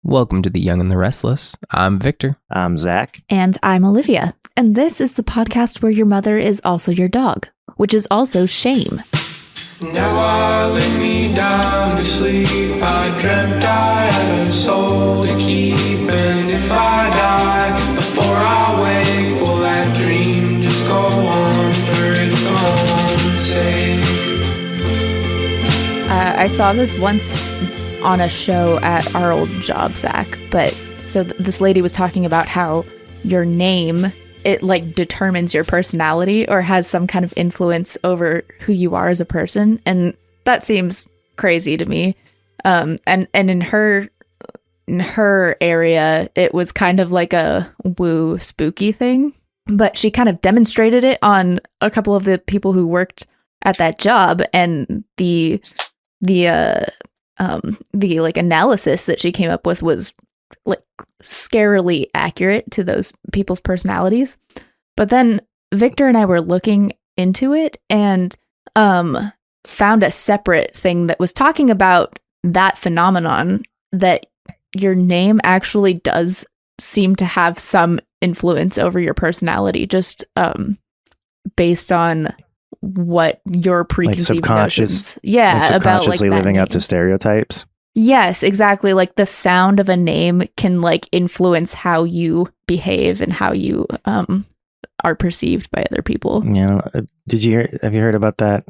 Welcome to The Young and the Restless. I'm Victor. I'm Zach. And I'm Olivia. And this is the podcast where your mother is also your dog, which is also shame. Now I lay me down to sleep. I dreamt I had a soul to keep. And if I die before I wake, will that dream just go on for its own sake? I saw this once on a show at our old job, Zach. But so this lady was talking about how your name, it like determines your personality or has some kind of influence over who you are as a person. And that seems crazy to me. And in her area, it was kind of like a woo spooky thing. But she kind of demonstrated it on a couple of the people who worked at that job, and the like analysis that she came up with was like scarily accurate to those people's personalities. But then Victor and I were looking into it and found a separate thing that was talking about that phenomenon, that your name actually does seem to have some influence over your personality, just based on what your preconceived notions, subconsciously like living up to stereotypes. Yes, exactly. Like the sound of a name can like influence how you behave and how you are perceived by other people. Yeah. Have you heard about that?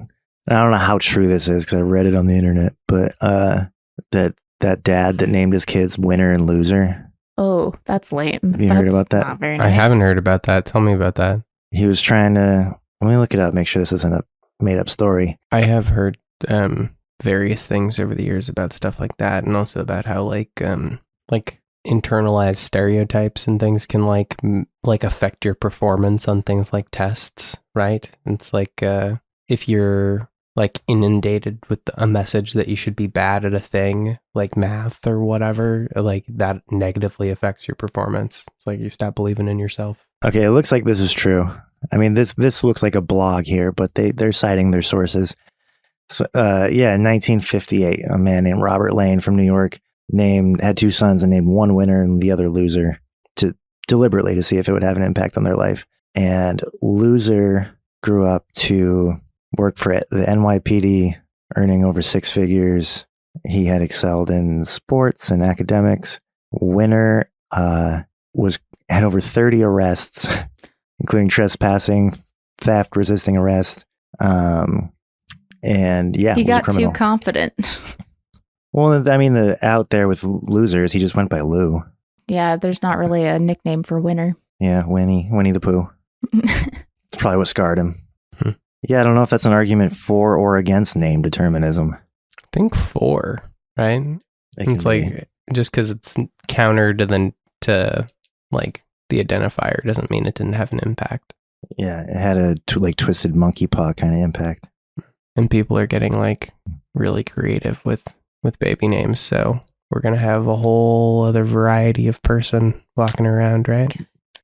I don't know how true this is because I read it on the internet, but that dad that named his kids Winner and Loser. Oh, that's lame. Have you heard about that? Not very nice. I haven't heard about that. Tell me about that. He was trying to, let me look it up, make sure this isn't a made up story. I have heard various things over the years about stuff like that, and also about how like internalized stereotypes and things can like affect your performance on things like tests, right? It's like if you're like inundated with a message that you should be bad at a thing like math or whatever, like that negatively affects your performance. It's like you stop believing in yourself. Okay, it looks like this is true. I mean, this looks like a blog here, but they're citing their sources. So, in 1958, a man named Robert Lane from New York had two sons and named one Winner and the other Loser deliberately to see if it would have an impact on their life. And Loser grew up to work for the NYPD, earning over six figures. He had excelled in sports and academics. Winner had over 30 arrests, including trespassing, theft, resisting arrest. And yeah, he got too confident. Well, I mean, out there with losers, he just went by Lou. Yeah, there's not really a nickname for Winner. Yeah, Winnie the Pooh. That's probably what scarred him. Yeah, I don't know if that's an argument for or against name determinism. I think for, right? It's like just because it's counter to like the identifier doesn't mean it didn't have an impact. Yeah, it had a twisted monkey paw kind of impact. And people are getting like really creative with baby names, so we're gonna have a whole other variety of person walking around, right?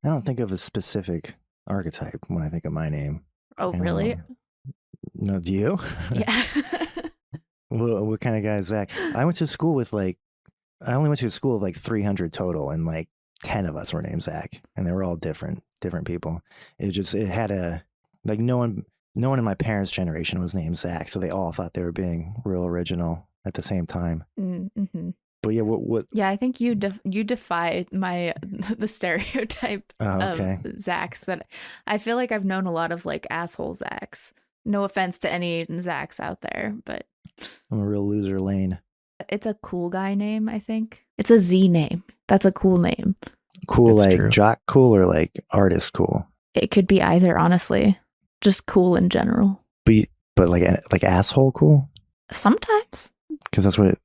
I don't think of a specific archetype when I think of my name. Oh, really? No, do you? Yeah. What kind of guy is Zach? I only went to a school of like 300 total, and like 10 of us were named Zach, and they were all different people. It had a, like, no one in my parents' generation was named Zach, so they all thought they were being real original at the same time. Mm-hmm. But yeah, what? Yeah, I think you defy the stereotype of Zachs. That I feel like I've known a lot of like asshole Zachs. No offense to any Zachs out there, but I'm a real loser, Lane. It's a cool guy name, I think. It's a Z name. That's a cool name. Cool, that's like true. Jock cool or like artist cool? It could be either, honestly. Just cool in general. But like asshole cool? Sometimes. Because that's what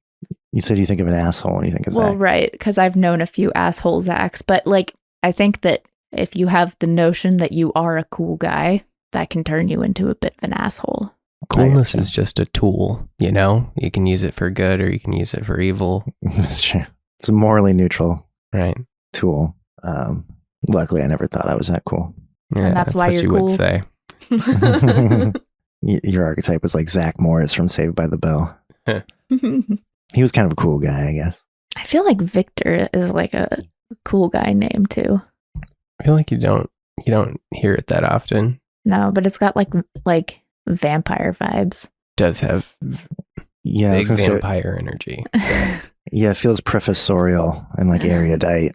you said. You think of an asshole when you think of Zach. Well, right. Because I've known a few asshole Zachs. But like, I think that if you have the notion that you are a cool guy, that can turn you into a bit of an asshole. Coolness is just a tool, you know? You can use it for good or you can use it for evil. That's true. It's a morally neutral tool. Luckily, I never thought I was that cool. Yeah, and that's why what you're you cool. would say. Your archetype was like Zach Morris from Saved by the Bell. He was kind of a cool guy, I guess. I feel like Victor is like a cool guy name too. I feel like you don't hear it that often. No, but it's got like vampire vibes. Does have Yeah, I big was gonna say, vampire energy. yeah, it feels professorial and like erudite.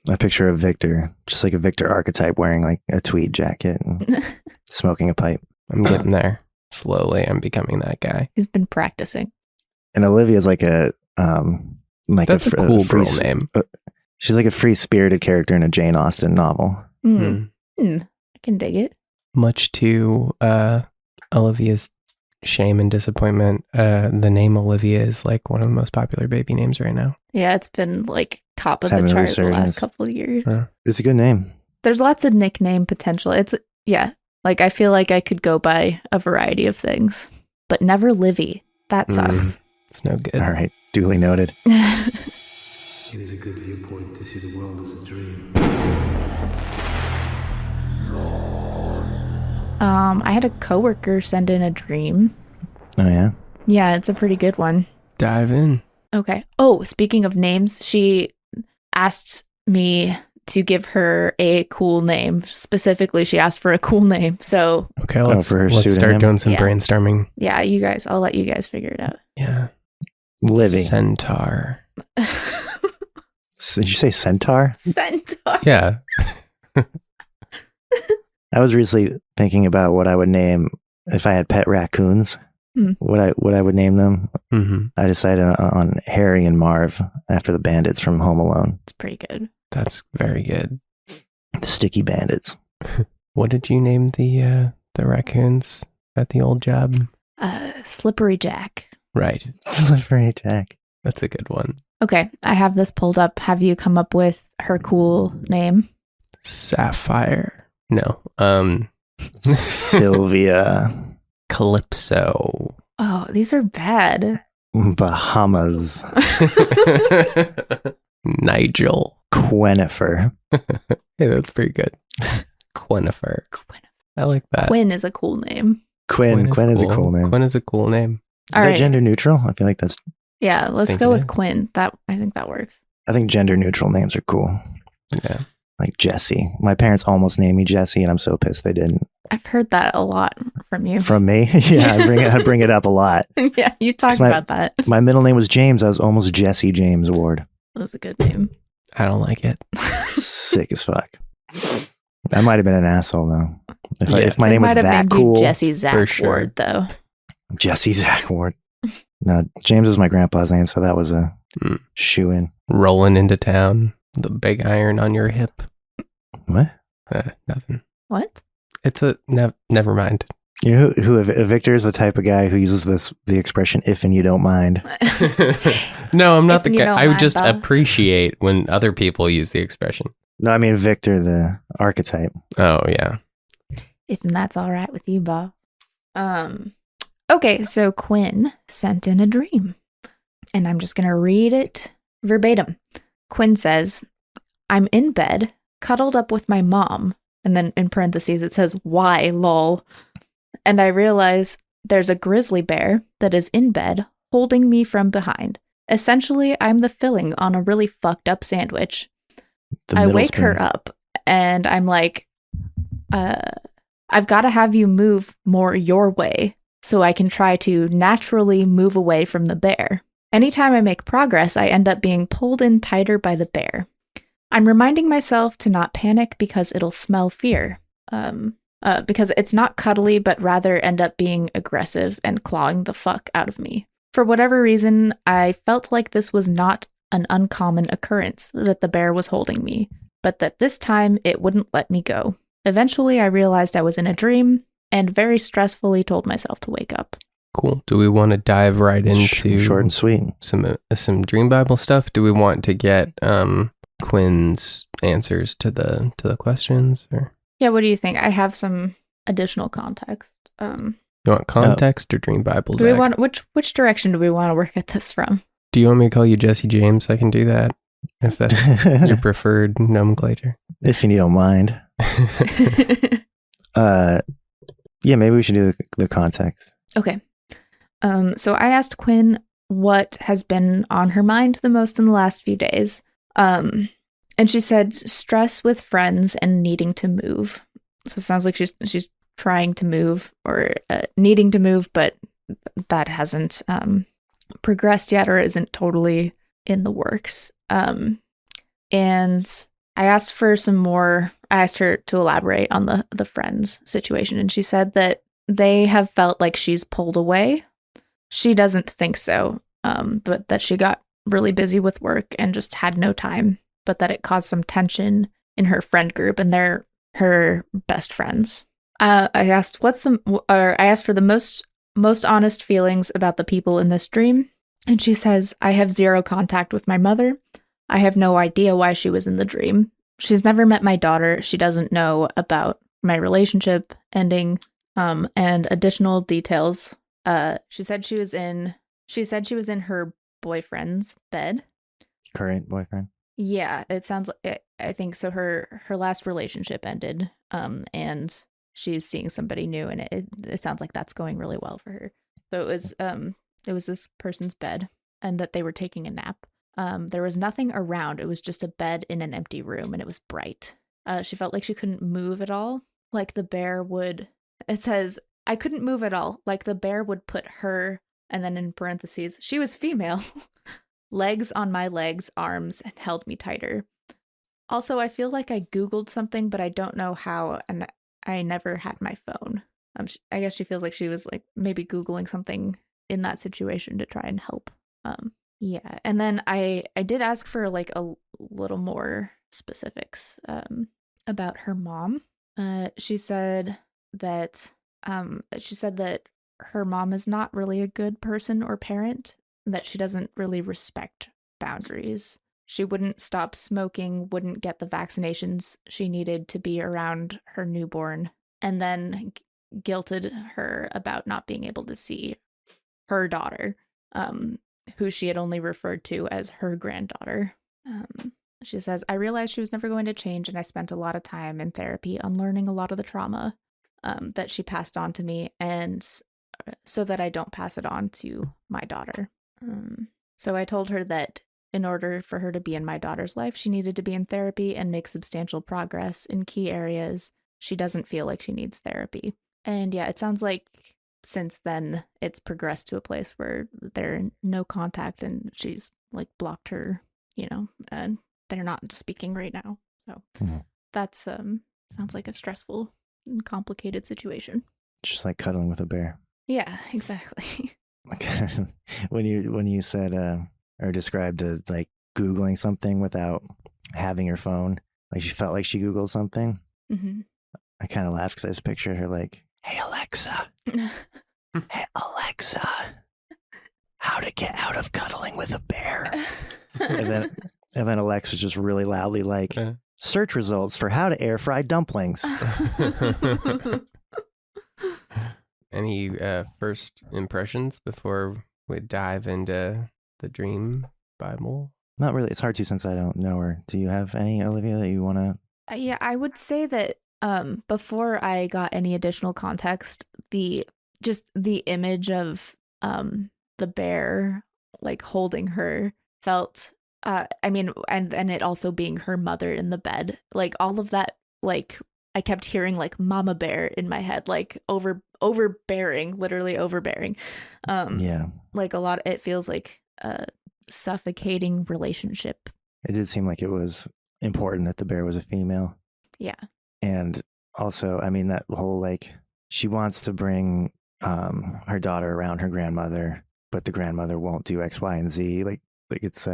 A picture of Victor, just like a Victor archetype, wearing like a tweed jacket and smoking a pipe. I'm getting there. Slowly, I'm becoming that guy. He's been practicing. And Olivia's like a That's a cool girl name. She's like a free-spirited character in a Jane Austen novel. I can dig it. Much to Olivia's shame and disappointment, the name Olivia is like one of the most popular baby names right now. Yeah, it's been like top of Having the a chart the last resurgence. couple of years. It's a good name. There's lots of nickname potential. Like I feel like I could go by a variety of things, but never Livy. That sucks. It's no good. All right, duly noted. It is a good viewpoint to see the world as a dream. I had a coworker send in a dream. Oh yeah. Yeah, it's a pretty good one. Dive in. Okay. Oh, speaking of names, she asked me to give her a cool name. Specifically, she asked for a cool name. So Okay, let's for her start pseudonym? doing some Yeah. brainstorming. yeah, I'll let you guys figure it out. Yeah. Livy. Centaur. Did you say centaur? Centaur. Yeah. I was recently thinking about what I would name if I had pet raccoons. What I would name them. Mm-hmm. I decided on Harry and Marv after the bandits from Home Alone. It's pretty good. That's very good. The sticky bandits. What did you name the raccoons at the old job? Slippery Jack. Right. Slippery Jack. That's a good one. Okay, I have this pulled up. Have you come up with her cool name? Sapphire. No. Sylvia. Calypso. Oh, these are bad. Bahamas. Nigel. Quenifer. Hey, that's pretty good. Quenifer. I like that. Quinn is a cool name. Quinn is a cool name. Quinn is a cool name. Is that gender neutral? I feel like that's. Yeah, let's think go it with is. Quinn. I think that works. I think gender neutral names are cool. Yeah. Like Jesse. My parents almost named me Jesse, and I'm so pissed they didn't. I've heard that a lot from you. From me? Yeah, I bring it up a lot. Yeah, you talked about that. My middle name was James. I was almost Jesse James Ward. That was a good name. I don't like it. Sick as fuck. I might have been an asshole though. If my They name was might have that named cool. you Jesse Zach For sure. Ward, though. Jesse Zach Ward. No, James was my grandpa's name, so that was a shoe in. Rolling into town. The big iron on your hip. What? Nothing. What? It's a never mind. You know who Victor is the type of guy who uses the expression "if and you don't mind." No, I'm not If the you guy. don't I would mind, just boss. appreciate when other people use the expression. No, I mean Victor, the archetype. Oh yeah. If that's all right with you, Bob. Okay, so Quinn sent in a dream. And I'm just going to read it verbatim. Quinn says, I'm in bed, cuddled up with my mom. And then in parentheses, it says, why, lol. And I realize there's a grizzly bear that is in bed, holding me from behind. Essentially, I'm the filling on a really fucked up sandwich. The I middle wake her span. up and I'm like, I've got to have you move more your way so I can try to naturally move away from the bear. Anytime I make progress, I end up being pulled in tighter by the bear. I'm reminding myself to not panic because it'll smell fear. Because it's not cuddly, but rather end up being aggressive and clawing the fuck out of me. For whatever reason, I felt like this was not an uncommon occurrence that the bear was holding me, but that this time it wouldn't let me go. Eventually, I realized I was in a dream and very stressfully told myself to wake up. Cool. Do we want to dive right into Short and sweet. some Dream Bible stuff? Do we want to get Quinn's answers to the questions? Or Yeah, what do you think? I have some additional context. you want context or Dream Bible? Do we Zach? want which direction do we want to work at this from? Do you want me to call you Jesse James? I can do that if that's your preferred nomenclature. If you don't mind. Yeah, maybe we should do the context. Okay. So I asked Quinn what has been on her mind the most in the last few days. And she said stress with friends and needing to move. So it sounds like she's trying to move or needing to move, but that hasn't progressed yet or isn't totally in the works. And I asked for some more. I asked her to elaborate on the friends situation, and she said that they have felt like she's pulled away. She doesn't think so, but that she got really busy with work and just had no time, but that it caused some tension in her friend group, and they're her best friends. I asked for the most honest feelings about the people in this dream, and she says, I have zero contact with my mother. I have no idea why she was in the dream. She's never met my daughter. She doesn't know about my relationship ending, and additional details. She said she was in her boyfriend's bed. Current boyfriend? Yeah, it sounds like I think so. Her last relationship ended, and she's seeing somebody new, and it sounds like that's going really well for her. So it was this person's bed, and that they were taking a nap. There was nothing around. It was just a bed in an empty room, and it was bright. She felt like she couldn't move at all. Like the bear would. It says, I couldn't move at all. Like the bear would put her, and then in parentheses, she was female, legs on my legs, arms, and held me tighter. Also, I feel like I Googled something, but I don't know how, and I never had my phone. I guess she feels like she was like maybe Googling something in that situation to try and help. Yeah, and then I did ask for like a little more specifics about her mom. She said that her mom is not really a good person or parent, that she doesn't really respect boundaries. She wouldn't stop smoking, wouldn't get the vaccinations she needed to be around her newborn, and then guilted her about not being able to see her daughter, who she had only referred to as her granddaughter. She says, I realized she was never going to change, and I spent a lot of time in therapy unlearning a lot of the trauma that she passed on to me, and so that I don't pass it on to my daughter. So I told her that in order for her to be in my daughter's life, she needed to be in therapy and make substantial progress in key areas. She doesn't feel like she needs therapy. And yeah, it sounds like since then it's progressed to a place where they're no contact, and she's like blocked her, and they're not speaking right now. So that's sounds like a stressful and complicated situation. Just like cuddling with a bear. Yeah, exactly. when you said or described the like Googling something without having her phone, like she felt like she Googled something. Mm-hmm. I kind of laughed because I just pictured her like, hey Alexa, hey Alexa, how to get out of cuddling with a bear. and then Alexa just really loudly like, search results for how to air fry dumplings. Any first impressions before we dive into the Dream Bible? Not really. It's hard to, since I don't know her. Do you have any, Olivia, that you want to? Yeah, I would say that before I got any additional context, the image of the bear like holding her felt and it also being her mother in the bed, like all of that, like I kept hearing like mama bear in my head, like overbearing, literally overbearing. Yeah, like a lot. It feels like a suffocating relationship. It did seem like it was important that the bear was a female. Yeah, and also, I mean, that whole like she wants to bring her daughter around her grandmother, but the grandmother won't do X, Y, and Z. Like it's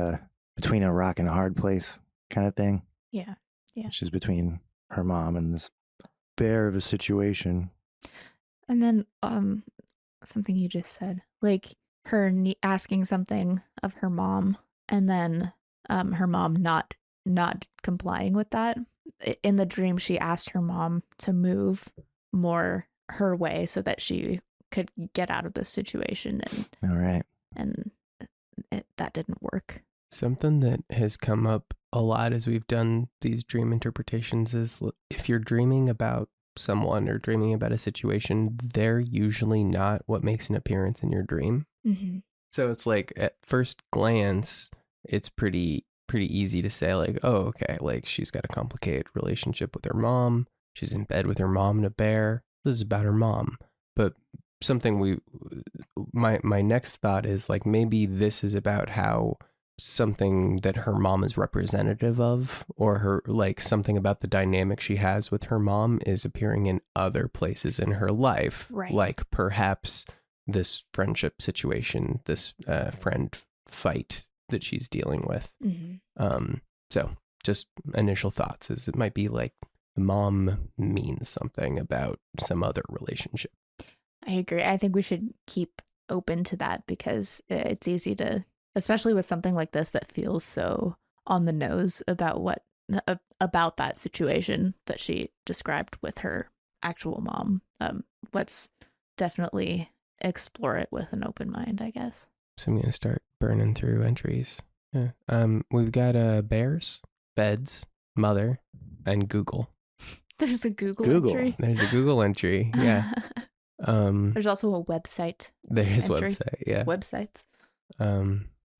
between a rock and a hard place kind of thing. Yeah. Which is between her mom and this bear of a situation. And then something you just said, like her asking something of her mom, and then her mom not complying with that. In the dream, she asked her mom to move more her way so that she could get out of this situation. And all right. And that didn't work. Something that has come up a lot as we've done these dream interpretations is if you're dreaming about someone or dreaming about a situation, they're usually not what makes an appearance in your dream. Mm-hmm. So it's like at first glance, it's pretty easy to say like, oh, okay, like she's got a complicated relationship with her mom. She's in bed with her mom and a bear. This is about her mom. But something my next thought is like, maybe this is about how something that her mom is representative of, or her, like something about the dynamic she has with her mom is appearing in other places in her life. Right. Like perhaps this friendship situation, this friend fight that she's dealing with. So just initial thoughts is it might be like the mom means something about some other relationship. I agree. I think we should keep open to that because it's easy to, especially with something like this that feels so on the nose about about that situation that she described with her actual mom. Let's definitely explore it with an open mind, I guess. So I'm going to start burning through entries. Yeah. We've got bears, beds, mother, and Google. There's a Google entry. There's a Google entry. Yeah. There's also a website. There's entry. website. Yeah. Websites.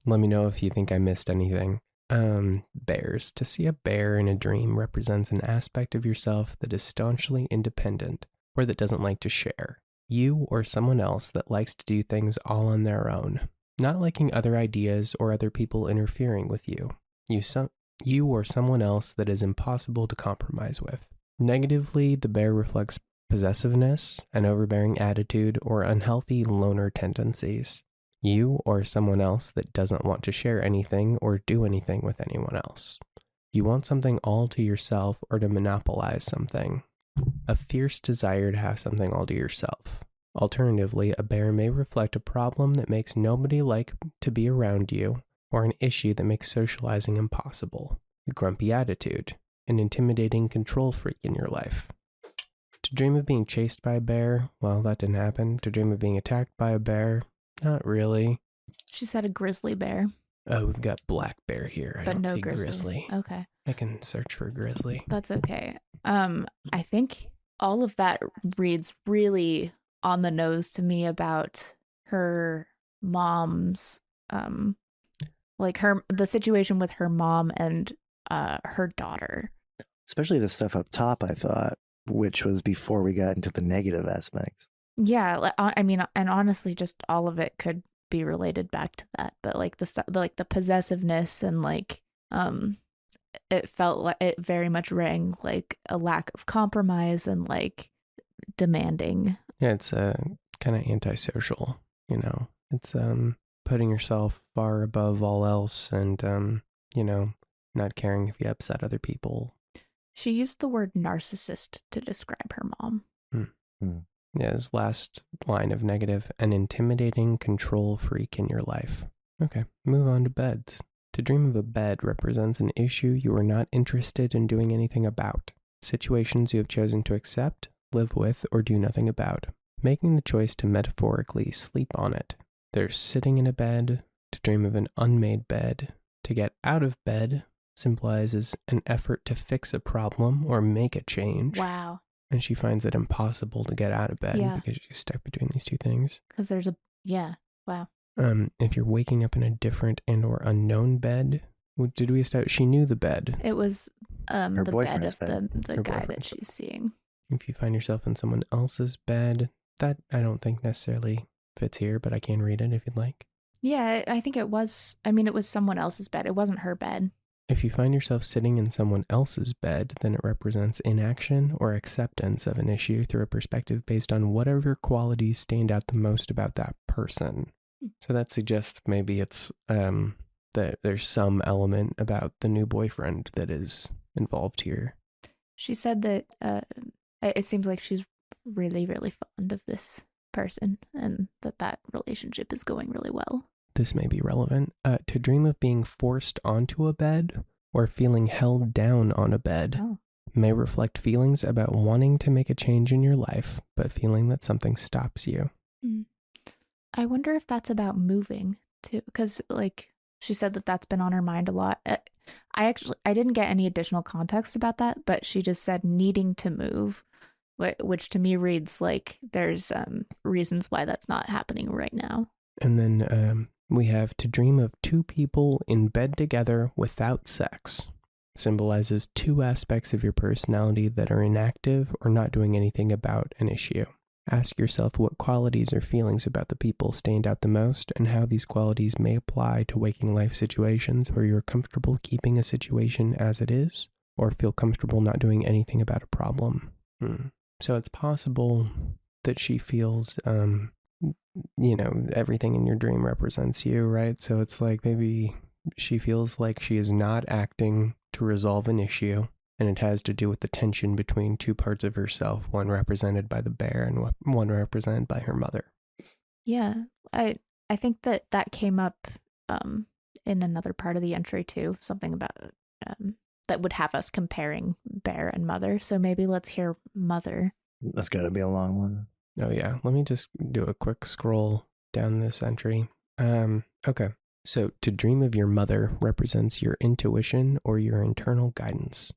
Let me know if you think I missed anything. Bears. To see a bear in a dream represents an aspect of yourself that is staunchly independent or that doesn't like to share. You or someone else that likes to do things all on their own. Not liking other ideas or other people interfering with you. You or someone else that is impossible to compromise with. Negatively, the bear reflects possessiveness, an overbearing attitude, or unhealthy loner tendencies. You or someone else that doesn't want to share anything or do anything with anyone else. You want something all to yourself or to monopolize something. A fierce desire to have something all to yourself. Alternatively, a bear may reflect a problem that makes nobody like to be around you, or an issue that makes socializing impossible. A grumpy attitude. An intimidating control freak in your life. To dream of being chased by a bear, well, that didn't happen. To dream of being attacked by a bear, not really. She said a grizzly bear. Oh, we've got black bear here. I don't see grizzly. Okay. I can search for grizzly. That's okay. I think all of that reads really on the nose to me about her mom's, the situation with her mom and her daughter. Especially the stuff up top, I thought, which was before we got into the negative aspects. Yeah, I mean, and honestly, just all of it could be related back to that. But like the stuff, like the possessiveness and like, it felt like it very much rang like a lack of compromise and like demanding. Yeah, it's kind of antisocial, you know. It's putting yourself far above all else and, you know, not caring if you upset other people. She used the word narcissist to describe her mom. Yeah, his last line of negative, an intimidating control freak in your life. Okay, move on to beds. To dream of a bed represents an issue you are not interested in doing anything about. Situations you have chosen to accept, live with, or do nothing about. Making the choice to metaphorically sleep on it. There's sitting in a bed, to dream of an unmade bed. To get out of bed symbolizes an effort to fix a problem or make a change. Wow. And she finds it impossible to get out of bed because she's stuck between these two things. Because wow. If you're waking up in a different and or unknown bed, did we establish she knew the bed? It was Her the bed boyfriend's of the Her guy that boyfriend's she's seeing. If you find yourself in someone else's bed, that I don't think necessarily fits here, but I can read it if you'd like. Yeah, I think it was someone else's bed. It wasn't her bed. If you find yourself sitting in someone else's bed, then it represents inaction or acceptance of an issue through a perspective based on whatever qualities stand out the most about that person. So that suggests maybe it's that there's some element about the new boyfriend that is involved here. She said that it seems like she's really, really fond of this person and that relationship is going really well. This may be relevant. To dream of being forced onto a bed or feeling held down on a bed may reflect feelings about wanting to make a change in your life, but feeling that something stops you. I wonder if that's about moving too, because like she said that's been on her mind a lot. I didn't get any additional context about that, but she just said needing to move, which to me reads like there's reasons why that's not happening right now. And then we have to dream of two people in bed together without sex. Symbolizes two aspects of your personality that are inactive or not doing anything about an issue. Ask yourself what qualities or feelings about the people stand out the most and how these qualities may apply to waking life situations where you're comfortable keeping a situation as it is or feel comfortable not doing anything about a problem. So it's possible that she feels, everything in your dream represents you, right? So it's like maybe she feels like she is not acting to resolve an issue, and it has to do with the tension between two parts of herself, one represented by the bear and one represented by her mother. Yeah, I think that came up in another part of the entry too, something about that would have us comparing bear and mother. So maybe let's hear mother. That's got to be a long one. Oh yeah, let me just do a quick scroll down this entry. Okay. So to dream of your mother represents your intuition or your internal guidance.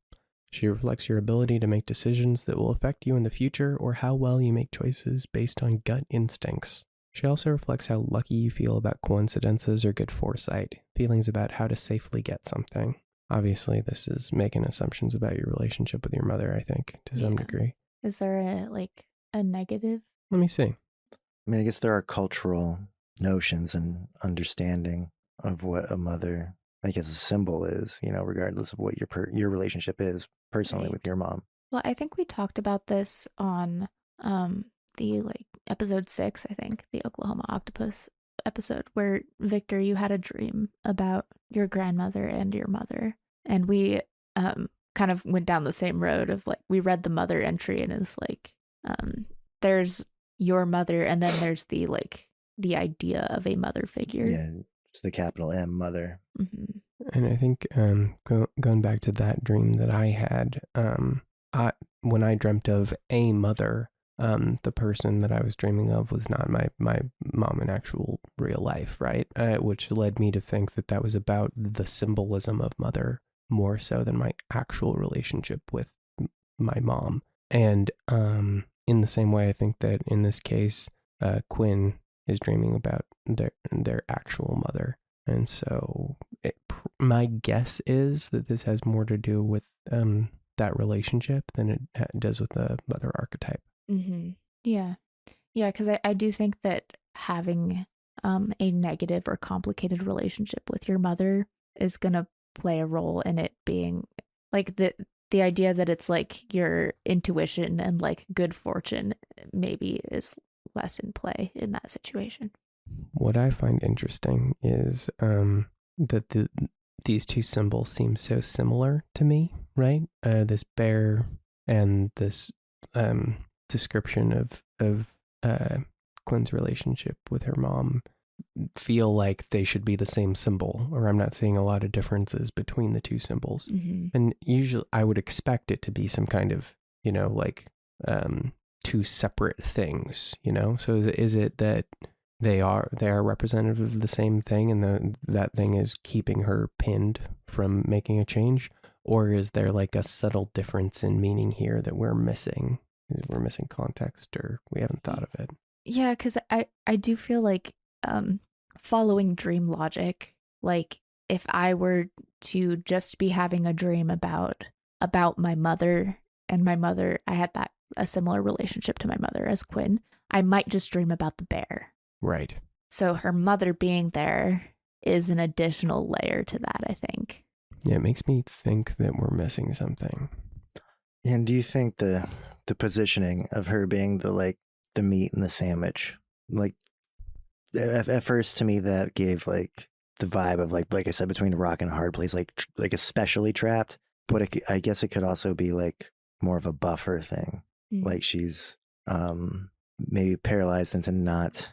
She reflects your ability to make decisions that will affect you in the future or how well you make choices based on gut instincts. She also reflects how lucky you feel about coincidences or good foresight, feelings about how to safely get something. Obviously, this is making assumptions about your relationship with your mother, I think, to some degree. Is there a negative? Let me see. I mean, I guess there are cultural notions and understanding of what a mother, I guess, a symbol is, regardless of what your relationship is personally with your mom. Well, I think we talked about this on the episode 6, I think, the Oklahoma octopus episode, where Victor, you had a dream about your grandmother and your mother, and we kind of went down the same road of we read the mother entry, and it's there's your mother, and then there's the idea of a mother figure. Yeah, it's the capital M, mother. Mm-hmm. And I think going back to that dream that I had, when I dreamt of a mother, the person that I was dreaming of was not my mom in actual real life, right? Which led me to think that was about the symbolism of mother more so than my actual relationship with my mom. And in the same way, I think that in this case, Quinn is dreaming about their actual mother. And so my guess is that this has more to do with that relationship than it does with the mother archetype. Mm-hmm. Yeah, because I do think that having a negative or complicated relationship with your mother is going to play a role in it being the idea that it's your intuition and good fortune maybe is less in play in that situation. What I find interesting is that these two symbols seem so similar to me, right? This bear and this description of Quinn's relationship with her mom feel like they should be the same symbol, or I'm not seeing a lot of differences between the two symbols. Mm-hmm. And usually I would expect it to be some kind of, two separate things, So is it that they are representative of the same thing, and that thing is keeping her pinned from making a change? Or is there a subtle difference in meaning here that we're missing? We're missing context, or we haven't thought of it. Yeah, because I do feel following dream logic, if I were to just be having a dream about my mother, and my mother, I had a similar relationship to my mother as Quinn, I might just dream about the bear. Right. So her mother being there is an additional layer to that, I think. Yeah, it makes me think that we're missing something. And do you think the positioning of her being the meat in the sandwich, at first to me that gave the vibe of like I said, between a rock and a hard place, like especially trapped, but I guess it could also be more of a buffer thing. Mm-hmm. She's maybe paralyzed into not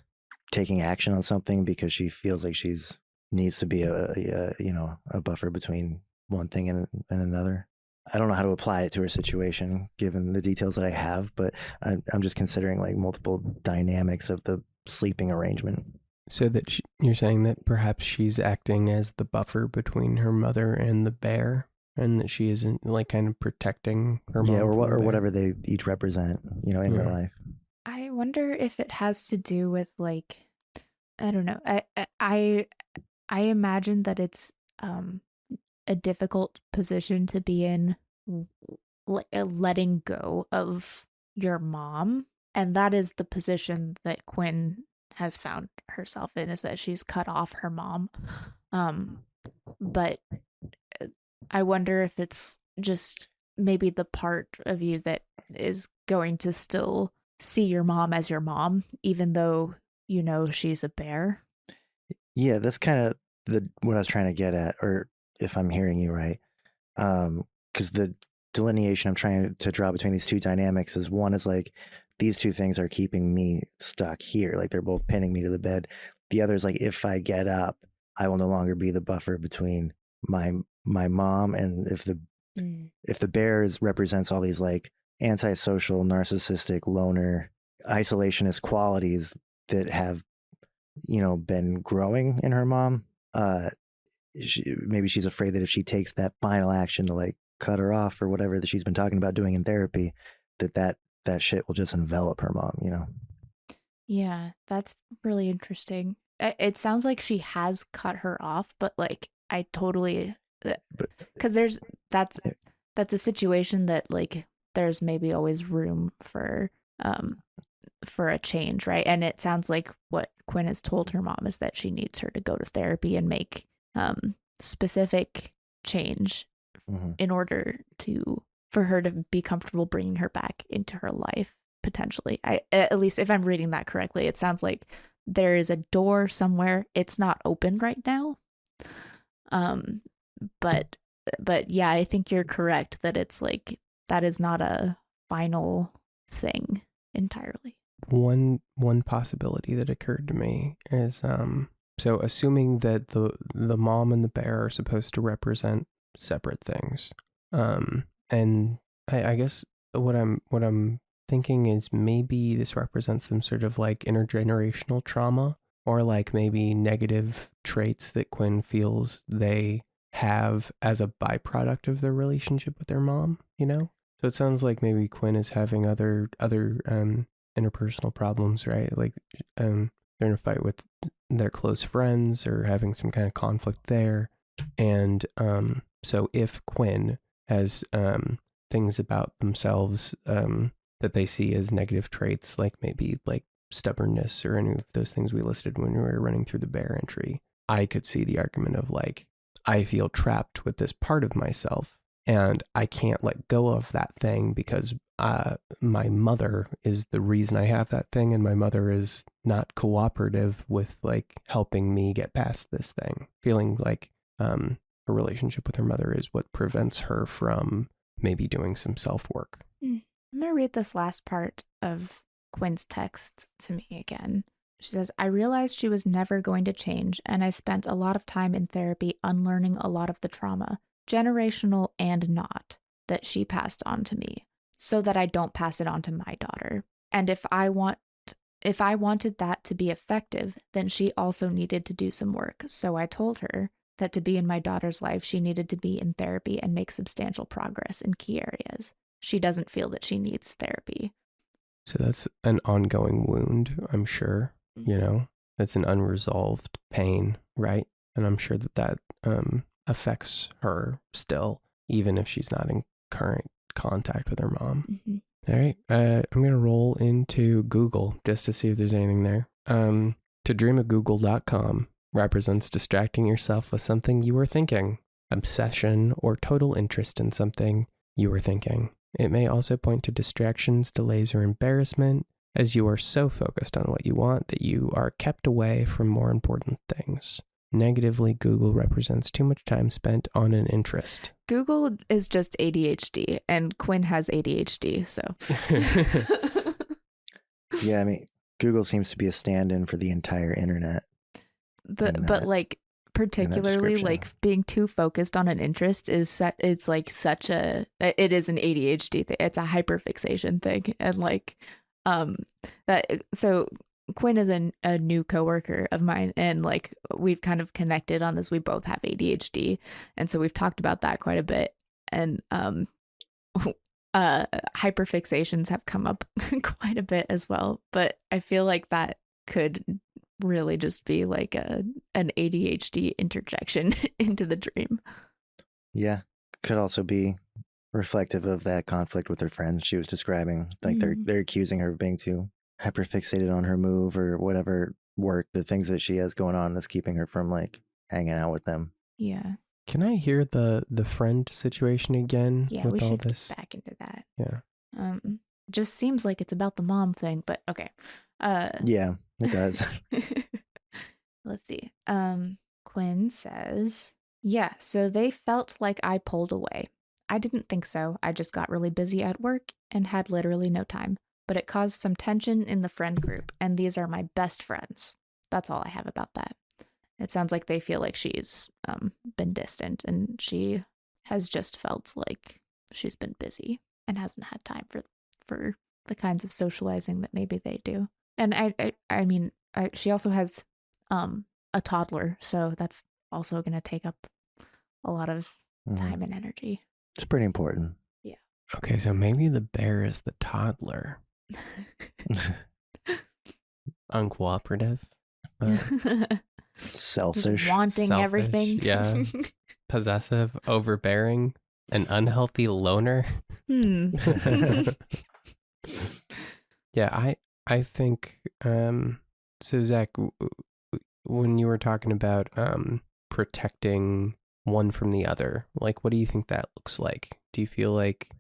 taking action on something because she feels like she's needs to be a buffer between one thing and another. I don't know how to apply it to her situation given the details that I have, but I'm just considering multiple dynamics of the sleeping arrangement. So that you're saying that perhaps she's acting as the buffer between her mother and the bear, and that she isn't kind of protecting her mom. Yeah, or whatever they each represent, in her life. I wonder if it has to do with I don't know. I imagine that it's a difficult position to be in, letting go of your mom, and that is the position that Quinn has found herself in, is that she's cut off her mom. But I wonder if it's just maybe the part of you that is going to still see your mom as your mom, even though you know she's a bear. Yeah, that's kind of what I was trying to get at, or if I'm hearing you right. Because the delineation I'm trying to draw between these two dynamics is, one is like, these two things are keeping me stuck here. Like, they're both pinning me to the bed. The other is like, if I get up, I will no longer be the buffer between my mom, and if the bear represents all these like antisocial, narcissistic, loner, isolationist qualities that have, been growing in her mom, maybe she's afraid that if she takes that final action to like cut her off or whatever that she's been talking about doing in therapy, that shit will just envelop her mom, Yeah, that's really interesting. It sounds like she has cut her off, but like I totally, because that's a situation that like there's maybe always room for a change, right? And it sounds like what Quinn has told her mom is that she needs her to go to therapy and make specific change in order for her to be comfortable bringing her back into her life, potentially. At least if I'm reading that correctly, it sounds like there is a door somewhere. It's not open right now. But yeah, I think you're correct that it's like that is not a final thing entirely. One possibility that occurred to me is so assuming that the mom and the bear are supposed to represent separate things, and I guess what I'm thinking is maybe this represents some sort of like intergenerational trauma, or like maybe negative traits that Quinn feels they have as a byproduct of their relationship with their mom, So it sounds like maybe Quinn is having other interpersonal problems, right? Like they're in a fight with their close friends or having some kind of conflict there. And so if Quinn has things about themselves that they see as negative traits, like maybe like stubbornness or any of those things we listed when we were running through the bear entry, I could see the argument of like, I feel trapped with this part of myself and I can't let go of that thing because my mother is the reason I have that thing, and my mother is not cooperative with like helping me get past this thing. Feeling like a relationship with her mother is what prevents her from maybe doing some self-work. I'm going to read this last part of Quinn's text to me again. She says, I realized she was never going to change, and I spent a lot of time in therapy unlearning a lot of the trauma, generational and not, that she passed on to me, so that I don't pass it on to my daughter. And if I wanted that to be effective, then she also needed to do some work. So I told her that to be in my daughter's life, she needed to be in therapy and make substantial progress in key areas. She doesn't feel that she needs therapy. So that's an ongoing wound, I'm sure. That's an unresolved pain, right? And I'm sure that affects her still, even if she's not in current contact with her mom. Mm-hmm. All right. I'm going to roll into Google just to see if there's anything there. To dream of Google.com represents distracting yourself with something you were thinking, obsession, or total interest in something you were thinking. It may also point to distractions, delays, or embarrassment, as you are so focused on what you want that you are kept away from more important things. Negatively, Google represents too much time spent on an interest. Google is just ADHD, and Quinn has ADHD, so. Yeah, I mean, Google seems to be a stand-in for the entire internet. But like, particularly like being too focused on an interest it is an ADHD thing. It's a hyperfixation thing. And like, so Quinn is a new coworker of mine, and like we've kind of connected on this. We both have ADHD, and so we've talked about that quite a bit. And hyperfixations have come up quite a bit as well. But I feel like that could really just be like an ADHD interjection into the dream. Yeah. Could also be reflective of that conflict with her friends she was describing. Like they're accusing her of being too hyperfixated on her move or whatever work, the things that she has going on that's keeping her from like hanging out with them. Yeah. Can I hear the friend situation again? Yeah, with we all should this? get back into that. Yeah. Just seems like it's about the mom thing, but okay. Yeah, it does. Let's see. Quinn says, yeah, so they felt like I pulled away. I didn't think so. I just got really busy at work and had literally no time. But it caused some tension in the friend group, and these are my best friends. That's all I have about that. It sounds like they feel like she's been distant, and she has just felt like she's been busy and hasn't had time for the kinds of socializing that maybe they do. And I mean, she also has a toddler, so that's also going to take up a lot of time and energy. It's pretty important. Yeah. Okay, so maybe the bear is the toddler. Uncooperative. Selfish. Just wanting Selfish, everything. Yeah. Possessive, overbearing, an unhealthy loner. Yeah, I think so Zach, when you were talking about protecting one from the other, like what do you think that looks like? Do you feel like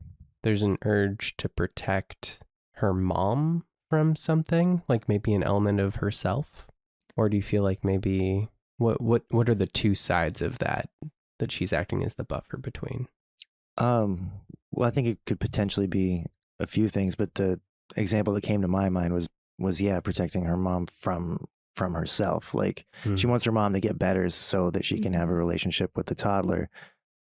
there's an urge to protect her mom from something, like maybe an element of herself? Or do you feel like maybe what are the two sides of that she's acting as the buffer between? Well, I think it could potentially be a few things, but the example that came to my mind was protecting her mom from herself. Like she wants her mom to get better so that she can have a relationship with the toddler.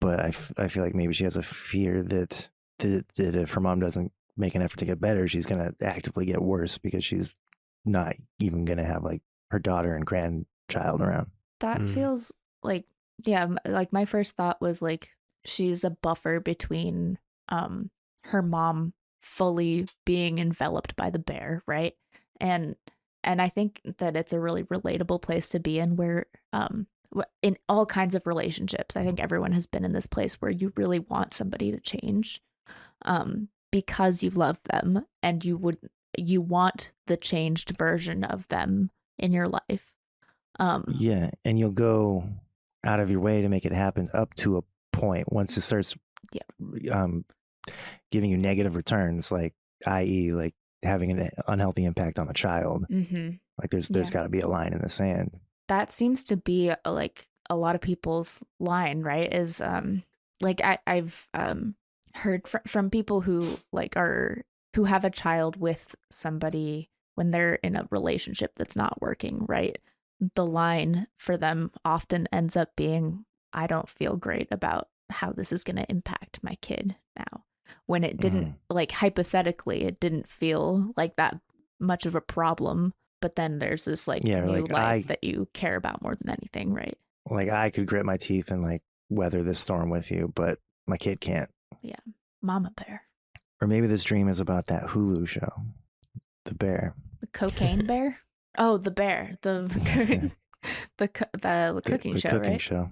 But I feel like maybe she has a fear that if her mom doesn't make an effort to get better, she's going to actively get worse because she's not even going to have like her daughter and grandchild around. That feels like, yeah, like my first thought was like she's a buffer between her mom fully being enveloped by the bear, right? And I think that it's a really relatable place to be in, where in all kinds of relationships, I think everyone has been in this place where you really want somebody to change because you love them and you want the changed version of them in your life. Yeah, and you'll go out of your way to make it happen up to a point. Once it starts giving you negative returns, like i.e. like having an unhealthy impact on the child, like there's got to be a line in the sand. That seems to be like a lot of people's line, right? Is like I've heard from people who like who have a child with somebody when they're in a relationship that's not working, right? The line for them often ends up being, I don't feel great about how this is going to impact my kid now. When it didn't, like hypothetically, it didn't feel like that much of a problem. But then there's this like new like life that you care about more than anything, right? Like I could grit my teeth and like weather this storm with you, but my kid can't. Yeah. Mama bear. Or maybe this dream is about that Hulu show, The Bear. The cocaine bear? Oh, the bear. The cooking show, cooking right? show.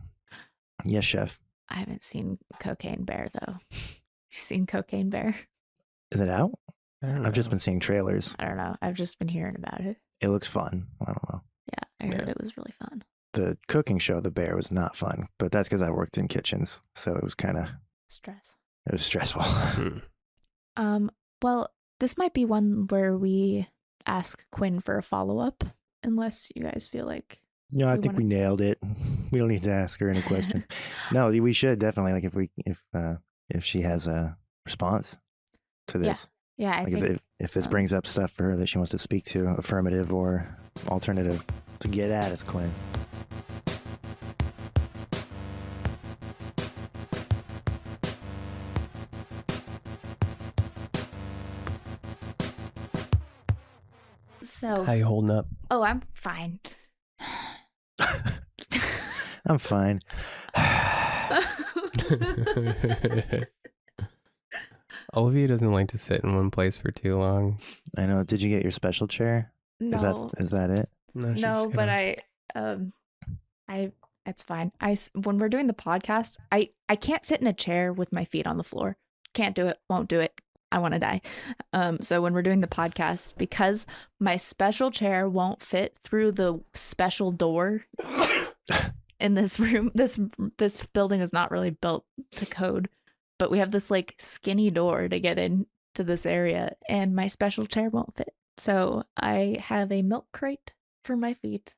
Yes, chef. I haven't seen Cocaine Bear though. You seen Cocaine Bear? Is it out? I've just been seeing trailers. I don't know. I've just been hearing about it. It looks fun. I don't know. Yeah, I heard it was really fun. The cooking show, The Bear, was not fun, but that's because I worked in kitchens, so it was kind of It was stressful. Well, this might be one where we ask Quinn for a follow-up, unless you guys feel like. No, I think we nailed it. We don't need to ask her any questions. No, we should definitely, like, if she has a response to this. Yeah, I think if this brings up stuff for her that she wants to speak to, affirmative or alternative, to get at us, Quinn. So, how you holding up? Oh, I'm fine. I'm fine. Olivia doesn't like to sit in one place for too long. I know. Did you get your special chair? No. Is that it? No, she's No, just but gonna- it's fine. When we're doing the podcast, I can't sit in a chair with my feet on the floor. Can't do it. Won't do it. I want to die. So when we're doing the podcast, because my special chair won't fit through the special door in this room, this building is not really built to code, but we have this like skinny door to get into this area, and my special chair won't fit. So I have a milk crate for my feet,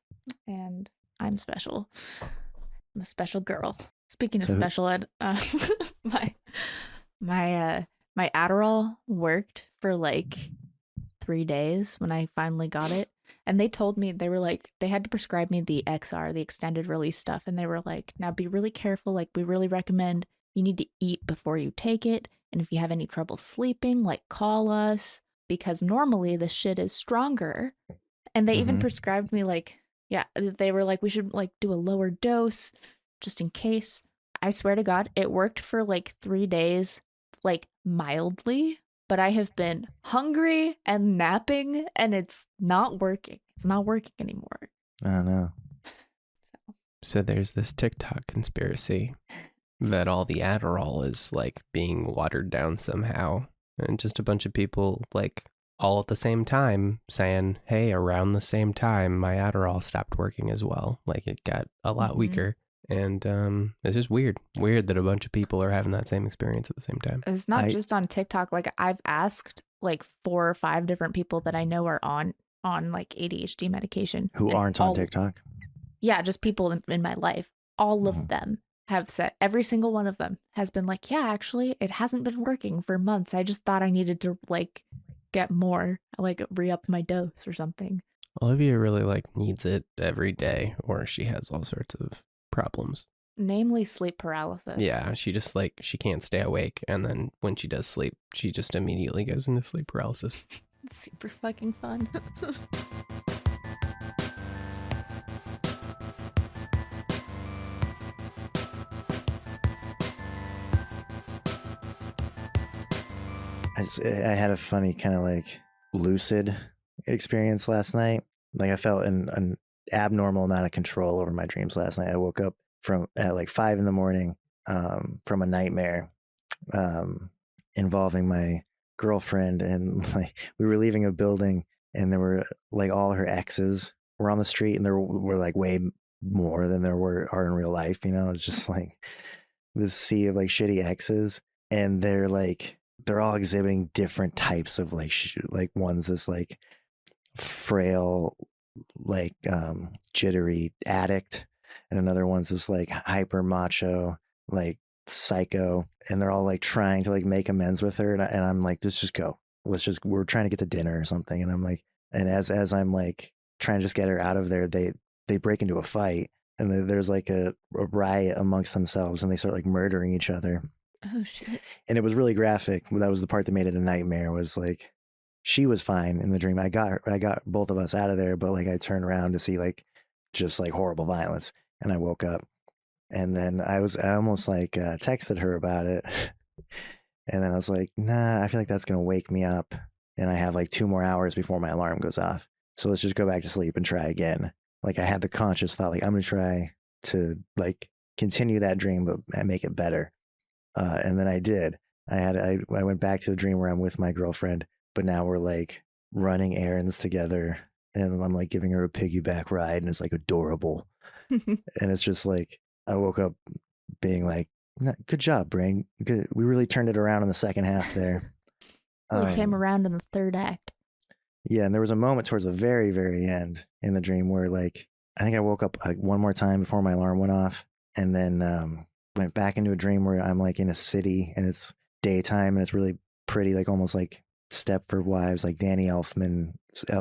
and I'm special. I'm a special girl. Speaking of special ed, my Adderall worked for like 3 days when I finally got it. And they told me, they were like, they had to prescribe me the XR, the extended release stuff. And they were like, now be really careful. Like, we really recommend you need to eat before you take it. And if you have any trouble sleeping, like, call us, because normally the shit is stronger. And they even prescribed me like, yeah, they were like, we should like do a lower dose just in case. I swear to God, it worked for like 3 days, like mildly, but I have been hungry and napping and it's not working. It's not working anymore. I know. So there's this TikTok conspiracy that all the Adderall is like being watered down somehow. And just a bunch of people like all at the same time saying, hey, around the same time, my Adderall stopped working as well. Like it got a lot weaker. And it's just weird that a bunch of people are having that same experience at the same time. It's not just on TikTok. Like I've asked like 4 or 5 different people that I know are on like ADHD medication. Who aren't on TikTok? Yeah, just people in my life. All of them have said, every single one of them has been like, yeah, actually, it hasn't been working for months. I just thought I needed to like get more, like re-up my dose or something. Olivia really like needs it every day, or she has all sorts of problems. Namely sleep paralysis. Yeah, she just like, she can't stay awake. And then when she does sleep, she just immediately goes into sleep paralysis. It's super fucking fun. I had a funny kind of like lucid experience last night. Like I felt an abnormal amount of control over my dreams last night. I woke up at like 5 a.m. From a nightmare involving my girlfriend, and like we were leaving a building, and there were like all her exes were on the street, and there were like way more than there are in real life. You know, it's just like this sea of like shitty exes, and they're all exhibiting different types of like like one's this like frail, like jittery addict, and another one's this like hyper macho, like psycho, and they're all like trying to like make amends with her, and I'm like, let's just go. We're trying to get to dinner or something, and I'm like, and as I'm like trying to just get her out of there, they break into a fight, and there's like a riot amongst themselves, and they start like murdering each other. Oh shit. And it was really graphic. That was the part that made it a nightmare, was like she was fine in the dream. I got both of us out of there, but like I turned around to see like just like horrible violence, and I woke up, and then I almost like texted her about it. And then I was like, nah, I feel like that's going to wake me up, and I have like 2 more hours before my alarm goes off. So let's just go back to sleep and try again. Like I had the conscious thought, like I'm going to try to like continue that dream, but make it better. And then I did. I went back to the dream where I'm with my girlfriend, but now we're like running errands together, and I'm like giving her a piggyback ride, and it's like adorable. And it's just like, I woke up being like, good job, brain. Good. We really turned it around in the second half there. We came around in the 3rd act. Yeah. And there was a moment towards the very, very end in the dream where like, I think I woke up like one more time before my alarm went off, and then went back into a dream where I'm like in a city, and it's daytime, and it's really pretty, like almost like Stepford Wives, like Danny Elfman,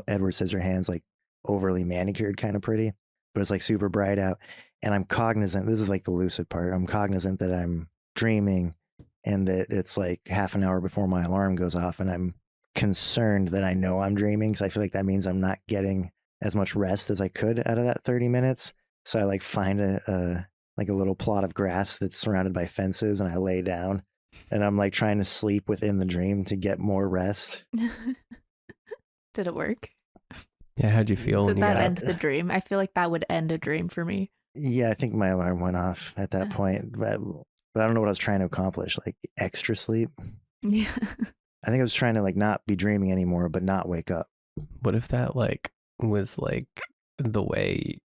Edward Scissorhands, like overly manicured kind of pretty, but it's like super bright out. And I'm cognizant, this is like the lucid part, I'm cognizant that I'm dreaming, and that it's like half an hour before my alarm goes off, and I'm concerned that I know I'm dreaming, because I feel like that means I'm not getting as much rest as I could out of that 30 minutes. So I like find a little plot of grass that's surrounded by fences, and I lay down, and I'm like trying to sleep within the dream to get more rest. Did it work? Yeah, how'd you feel when Did you that got end the dream? I feel like that would end a dream for me. Yeah, I think my alarm went off at that point, but I don't know what I was trying to accomplish, like extra sleep. Yeah. I think I was trying to like not be dreaming anymore, but not wake up. What if that like was like the way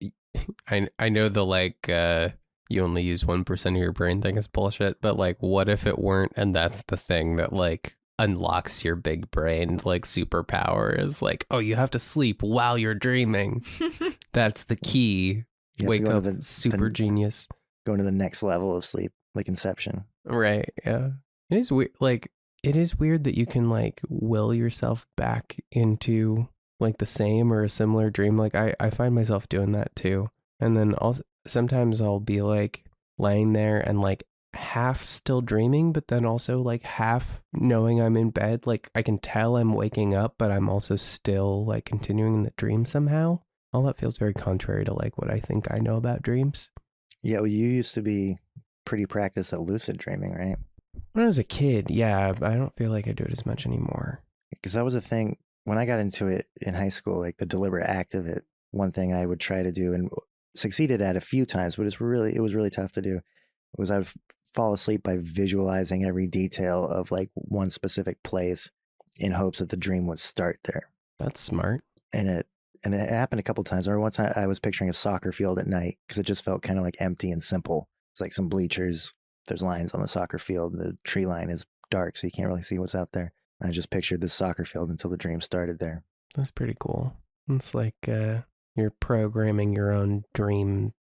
I know the like you only use 1% of your brain thing is bullshit, but like what if it weren't, and that's the thing that like unlocks your big brain like superpower is like, oh, you have to sleep while you're dreaming. That's the key. You have to Wake go up, to super genius. going to the next level of sleep, like Inception. Right, yeah. It is weird, like it is weird that you can like will yourself back into like the same or a similar dream. Like I find myself doing that too. And then also sometimes I'll be like laying there and like half still dreaming, but then also like half knowing I'm in bed. Like I can tell I'm waking up, but I'm also still like continuing in the dream somehow. All that feels very contrary to like what I think I know about dreams. Yeah, well, you used to be pretty practiced at lucid dreaming, right? When I was a kid, yeah, I don't feel like I do it as much anymore. Because that was a thing when I got into it in high school, like the deliberate act of it. One thing I would try to do and succeeded at a few times, but it was really tough to do. Was I would fall asleep by visualizing every detail of like one specific place in hopes that the dream would start there. That's smart. And it happened a couple times. Or once I was picturing a soccer field at night because it just felt kind of like empty and simple. It's like some bleachers. There's lines on the soccer field. The tree line is dark, so you can't really see what's out there. And I just pictured this soccer field until the dream started there. That's pretty cool. It's like you're programming your own dream,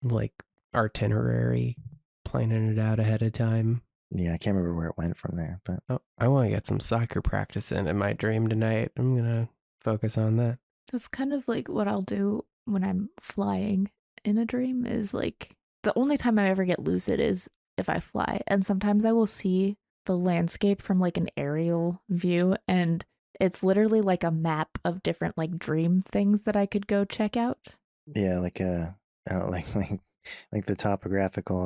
like itinerary, planning it out ahead of time. Yeah, I can't remember where it went from there, but I want to get some soccer practice in my dream tonight. I'm gonna focus on that. That's kind of like what I'll do when I'm flying in a dream is like the only time I ever get lucid is if I fly. And sometimes I will see the landscape from like an aerial view and it's literally like a map of different like dream things that I could go check out. yeah, like I don't like the topographical.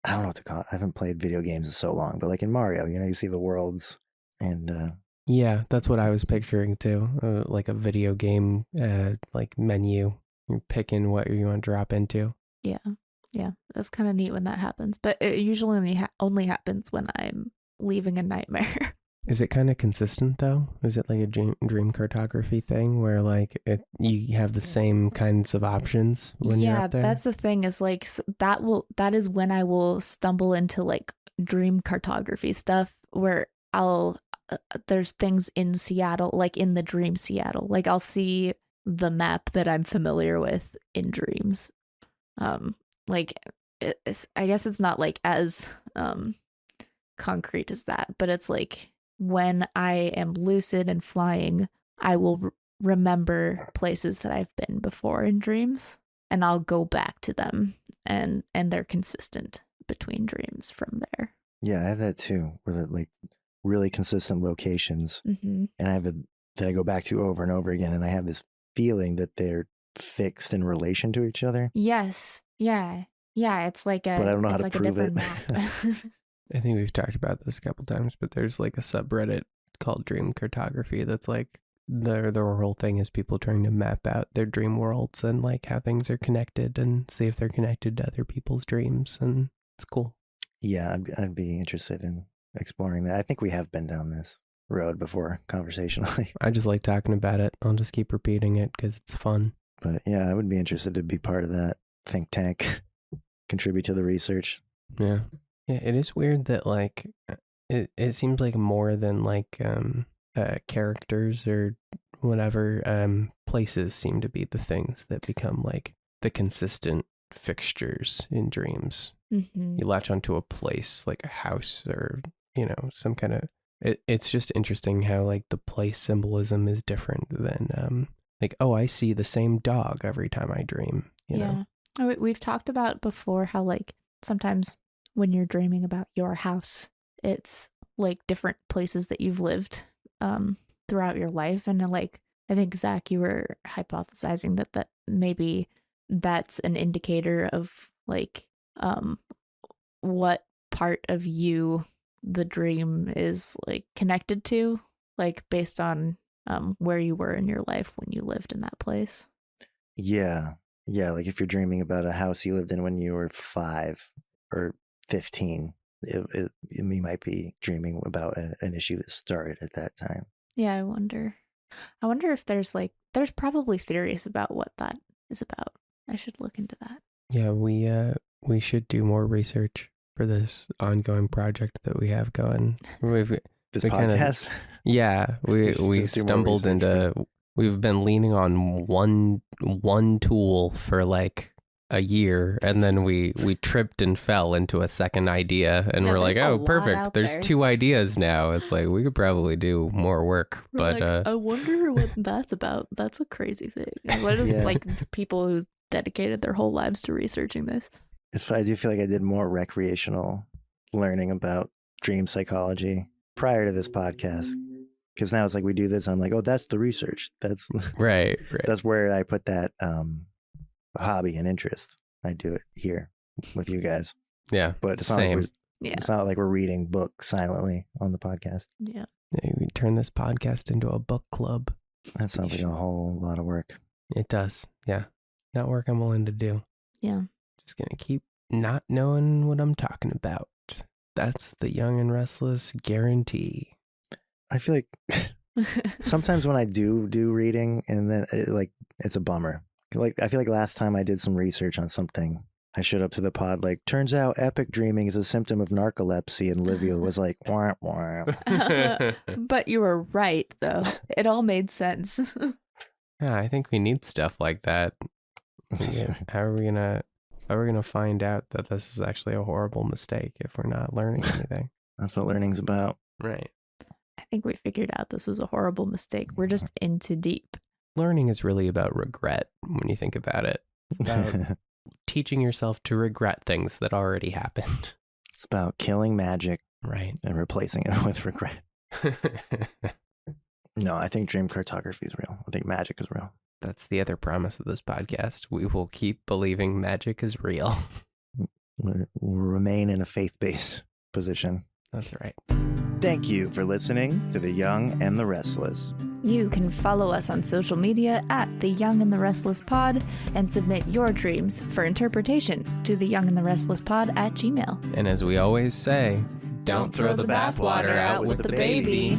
I don't know what to call it. I haven't played video games in so long, but like in Mario, you see the worlds and. Yeah, that's what I was picturing too. Like a video game, like menu. You're picking what you want to drop into. Yeah. Yeah. That's kind of neat when that happens. But it usually only happens when I'm leaving a nightmare. Is it kind of consistent though? Is it like a dream cartography thing where like you have the same kinds of options when you're up there? Yeah, that's the thing is like that is when I will stumble into like dream cartography stuff where there's things in Seattle, like in the dream Seattle. Like I'll see the map that I'm familiar with in dreams. Like I guess it's not like as concrete as that, but it's like when I am lucid and flying, I will remember places that I've been before in dreams, and I'll go back to them, and they're consistent between dreams from there. Yeah, I have that too, where they're like really consistent locations, and I have that I go back to over and over again, and I have this feeling that they're fixed in relation to each other. Yes, yeah, it's like but I don't know how to prove it. I think we've talked about this a couple times, but there's like a subreddit called Dream Cartography that's like their whole thing is people trying to map out their dream worlds and like how things are connected and see if they're connected to other people's dreams, and it's cool. Yeah, I'd be interested in exploring that. I think we have been down this road before conversationally. I just like talking about it. I'll just keep repeating it because it's fun. But yeah, I would be interested to be part of that think tank, contribute to the research. Yeah. Yeah, it is weird that like it seems like more than like characters or whatever, places seem to be the things that become like the consistent fixtures in dreams. Mm-hmm. You latch onto a place like a house or some kind of it's just interesting how like the place symbolism is different than like, oh, I see the same dog every time I dream, you know? We've talked about before how like sometimes when you're dreaming about your house, it's like different places that you've lived throughout your life. And like, I think, Zach, you were hypothesizing that maybe that's an indicator of like what part of you the dream is like connected to, like based on where you were in your life when you lived in that place. Yeah. Yeah. Like if you're dreaming about a house you lived in when you were 5 or 15, you might be dreaming about an issue that started at that time. Yeah, I wonder if there's probably theories about what that is about. I should look into that. Yeah, we should do more research for this ongoing project that we have going. This podcast? We stumbled into, we've been leaning on one tool for like a year, and then we tripped and fell into a second idea, and we're like, oh, perfect. There's 2 ideas now. It's like, we could probably do more work. We're like, I wonder what that's about. That's a crazy thing. What is like people who dedicated their whole lives to researching this? It's funny. I do feel like I did more recreational learning about dream psychology prior to this podcast, because now it's like we do this and I'm like, oh, that's the research. That's right. That's where I put that hobby and interest. I do it here with you guys. Yeah, but it's same. It's not like we're reading books silently on the podcast. Yeah, we turn this podcast into a book club. That sounds like a whole lot of work. It does. Yeah, not work I'm willing to do. Yeah, just gonna keep not knowing what I'm talking about. That's the Young and Restless guarantee. I feel like sometimes when I do reading, and then it's a bummer. Like I feel like last time I did some research on something, I showed up to the pod like, turns out epic dreaming is a symptom of narcolepsy, and Olivia was like, wah, wah. But you were right, though. It all made sense. Yeah, I think we need stuff like that. How are we gonna find out that this is actually a horrible mistake if we're not learning anything? That's what learning's about. Right. I think we figured out this was a horrible mistake. We're just in too deep. Learning is really about regret when you think about it. It's about teaching yourself to regret things that already happened. It's about killing magic. Right. And replacing it with regret. No, I think dream cartography is real. I think magic is real. That's the other promise of this podcast. We will keep believing magic is real. We'll remain in a faith-based position. That's right. Thank you for listening to The Young and the Restless. You can follow us on social media at The Young and the Restless Pod and submit your dreams for interpretation to thejungandtherestlesspod at Gmail. And as we always say, don't throw the bathwater out with the baby.